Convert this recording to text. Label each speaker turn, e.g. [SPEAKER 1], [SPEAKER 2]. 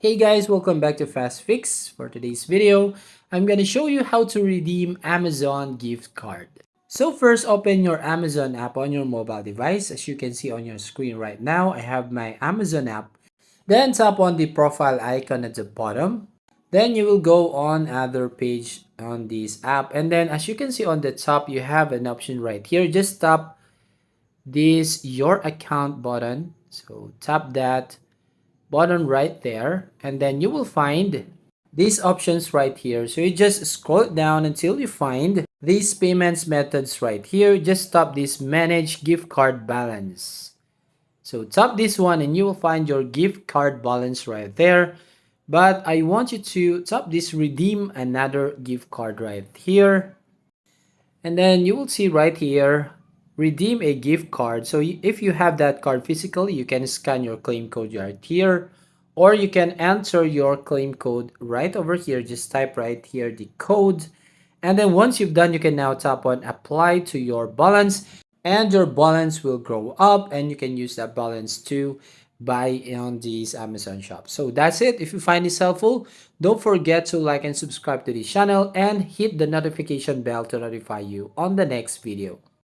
[SPEAKER 1] Hey guys, welcome back to Fast Fix. For today's video, I'm going to show you how to redeem Amazon gift card. So first, open your Amazon app on your mobile device. As you can see on your screen right now, I have my Amazon app. Then tap on the profile icon at the bottom. Then you will go on other page on this app. And then as you can see on the top, you have an option right here. Just tap this your account button. So tap that button right there, and then you will find these options right here. So you just scroll it down until you find these payments methods right here. Just tap this manage gift card balance. So tap this one and you will find your gift card balance right there. But I want you to tap this redeem another gift card right here. And then you will see right here redeem a gift card. So if you have that card physically, you can scan your claim code right here, or you can enter your claim code right over here. Just type right here the code, and then once you've done, you can now tap on apply to your balance, and your balance will grow up and you can use that balance to buy on these Amazon shops. So that's it. If you find this helpful, don't forget to like and subscribe to this channel and hit the notification bell to notify you on the next video.